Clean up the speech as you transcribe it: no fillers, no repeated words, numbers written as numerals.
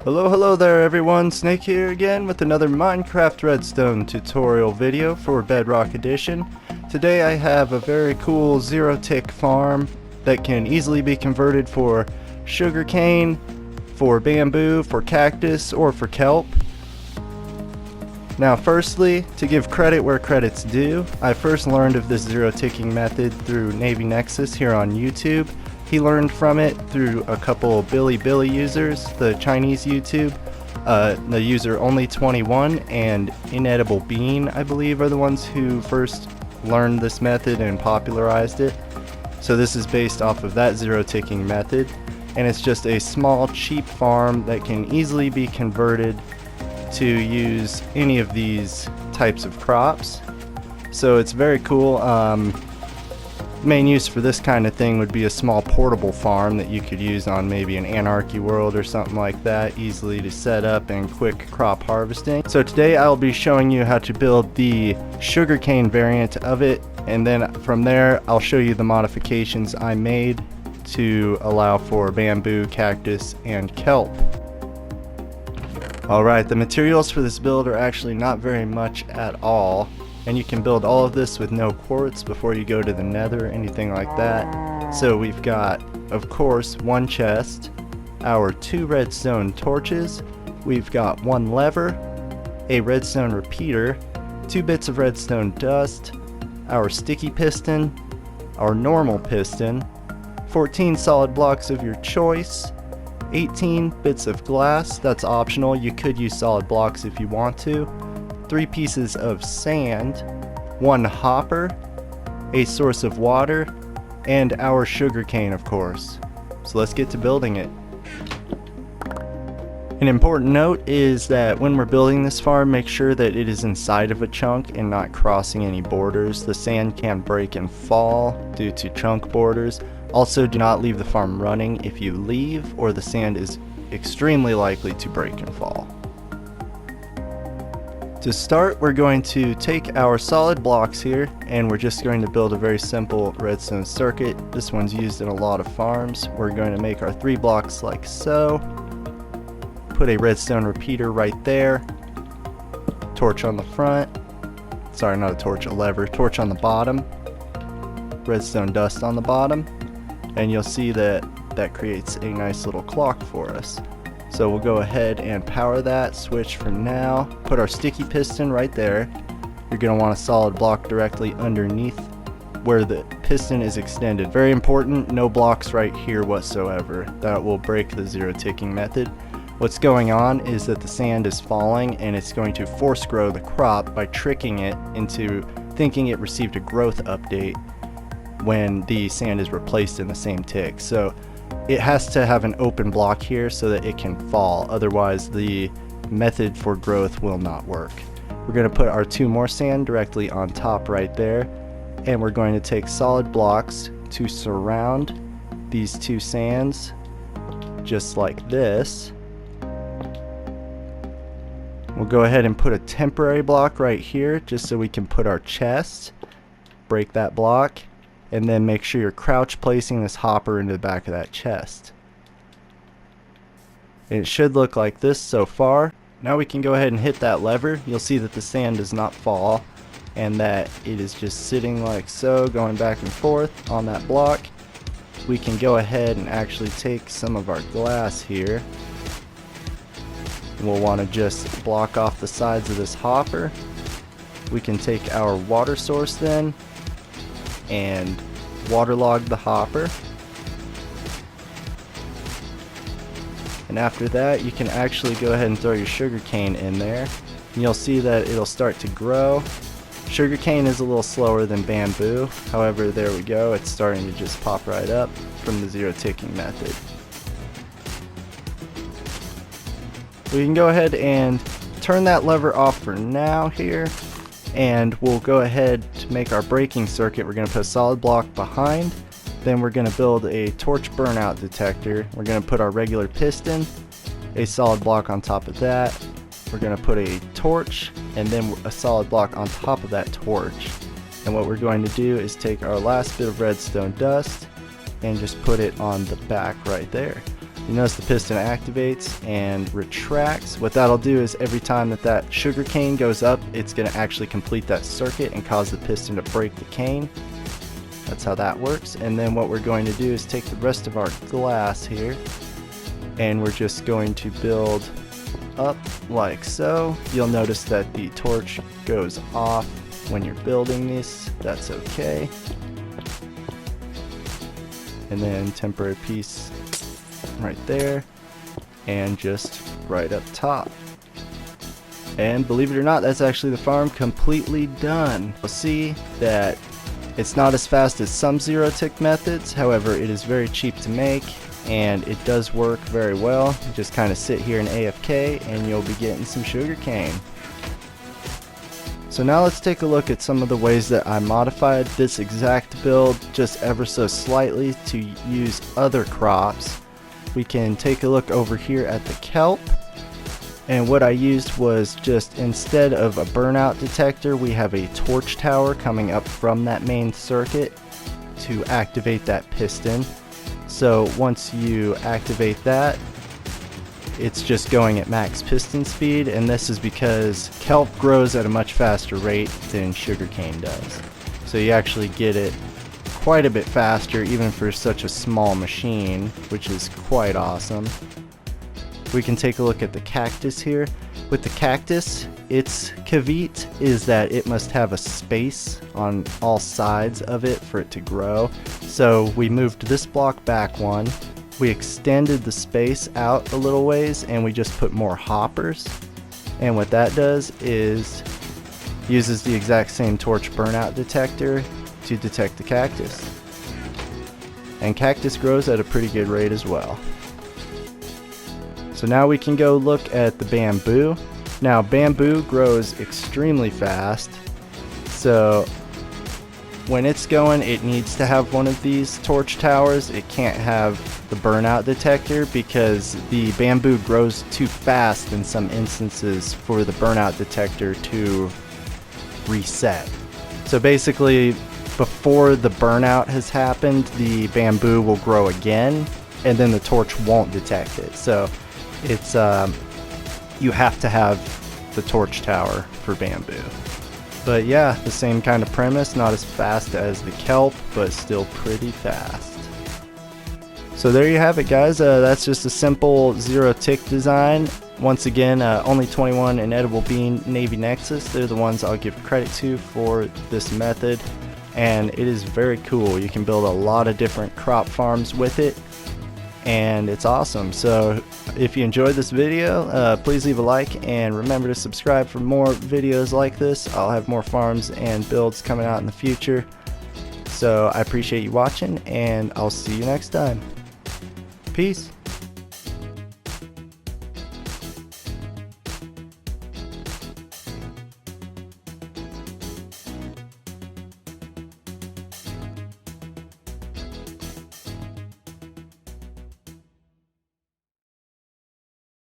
Hello there everyone, Snake here again with another Minecraft Redstone tutorial video for Bedrock Edition. Today I have a very cool zero-tick farm that can easily be converted for sugarcane, for bamboo, for cactus, or for kelp. Now firstly, to give credit where credit's due, I first learned of this zero-ticking method through Navy Nexus here on YouTube. He learned from it through a couple Billy users, the Chinese YouTube, the user Only21 and Inedible Bean, I believe, are the ones who first learned this method and popularized it. So this is based off of that zero-ticking method, and it's just a small, cheap farm that can easily be converted to use any of these types of crops. So it's very cool. Main use for this kind of thing would be a small portable farm that you could use on maybe an anarchy world or something like that, easily to set up and quick crop harvesting. So today I'll be showing you how to build the sugarcane variant of it, and then from there I'll show you the modifications I made to allow for bamboo, cactus, and kelp. Alright, the materials for this build are actually not very much at all. And you can build all of this with no quartz before you go to the nether, anything like that. So we've got, of course, one chest, our 2 redstone torches, we've got 1 lever, a redstone repeater, 2 bits of redstone dust, our sticky piston, our normal piston, 14 solid blocks of your choice, 18 bits of glass, that's optional, you could use solid blocks if you want to, 3 pieces of sand, 1 hopper, a source of water, and our sugarcane, of course. So let's get to building it. An important note is that when we're building this farm, make sure that it is inside of a chunk and not crossing any borders. The sand can break and fall due to chunk borders. Also, do not leave the farm running. If you leave, or the sand is extremely likely to break and fall. To start, we're going to take our solid blocks here, and we're just going to build a very simple redstone circuit. This one's used in a lot of farms. We're going to make our 3 blocks like so. Put a redstone repeater right there. Torch on the front. Sorry, not a torch, a lever. Torch on the bottom. Redstone dust on the bottom. And you'll see that that creates a nice little clock for us. So we'll go ahead and power that, switch for now, put our sticky piston right there. You're going to want a solid block directly underneath where the piston is extended. Very important, no blocks right here whatsoever. That will break the zero-ticking method. What's going on is that the sand is falling and it's going to force grow the crop by tricking it into thinking it received a growth update when the sand is replaced in the same tick. So it has to have an open block here so that it can fall, otherwise the method for growth will not work. We're going to put our 2 more sand directly on top right there, and we're going to take solid blocks to surround these 2 sands just like this. We'll go ahead and put a temporary block right here just so we can put our chest, break that block, and then make sure you're crouch placing this hopper into the back of that chest. And it should look like this so far. Now we can go ahead and hit that lever. You'll see that the sand does not fall and that it is just sitting like so, going back and forth on that block. We can go ahead and actually take some of our glass here. We'll want to just block off the sides of this hopper. We can take our water source then and waterlog the hopper, and after that you can actually go ahead and throw your sugarcane in there, and you'll see that it'll start to grow. Sugarcane is a little slower than bamboo, however there we go, it's starting to just pop right up from the zero-ticking method. We can go ahead and turn that lever off for now here, and we'll go ahead to make our braking circuit. We're going to put a solid block behind, then we're going to build a torch burnout detector. We're going to put our regular piston, a solid block on top of that. We're going to put a torch and then a solid block on top of that torch. And what we're going to do is take our last bit of redstone dust and just put it on the back right there. You notice the piston activates and retracts. What that'll do is every time that sugarcane goes up, it's going to actually complete that circuit and cause the piston to break the cane. That's how that works. And then what we're going to do is take the rest of our glass here, and we're just going to build up like so. You'll notice that the torch goes off when you're building this. That's okay. And then temporary piece right there, and just right up top. And believe it or not, that's actually the farm completely done. You'll see that it's not as fast as some zero-tick methods, however it is very cheap to make and it does work very well. You just kind of sit here in AFK and you'll be getting some sugarcane. So now let's take a look at some of the ways that I modified this exact build just ever so slightly to use other crops. We can take a look over here at the kelp, and what I used was just, instead of a burnout detector, we have a torch tower coming up from that main circuit to activate that piston. So once you activate that, it's just going at max piston speed, and this is because kelp grows at a much faster rate than sugarcane does. So you actually get it quite a bit faster even for such a small machine, which is quite awesome. We can take a look at the cactus here. With the cactus, its caveat is that it must have a space on all sides of it for it to grow. So we moved this block back one, we extended the space out a little ways, and we just put more hoppers. And what that does is uses the exact same torch burnout detector to detect the cactus. And cactus grows at a pretty good rate as well. So now we can go look at the bamboo. Now bamboo grows extremely fast, so when it's going, it needs to have one of these torch towers. It can't have the burnout detector because the bamboo grows too fast in some instances for the burnout detector to reset. So basically, before the burnout has happened, the bamboo will grow again, and then the torch won't detect it. So it's you have to have the torch tower for bamboo. But yeah, the same kind of premise, not as fast as the kelp, but still pretty fast. So there you have it, guys. That's just a simple zero-tick design. Once again, only 21 and Edible Bean Navy Nexus. They're the ones I'll give credit to for this method, and it is very cool. You can build a lot of different crop farms with it, and it's awesome. So if you enjoyed this video, please leave a like, and remember to subscribe for more videos like this. I'll have more farms and builds coming out in the future. So I appreciate you watching, and I'll see you next time. Peace.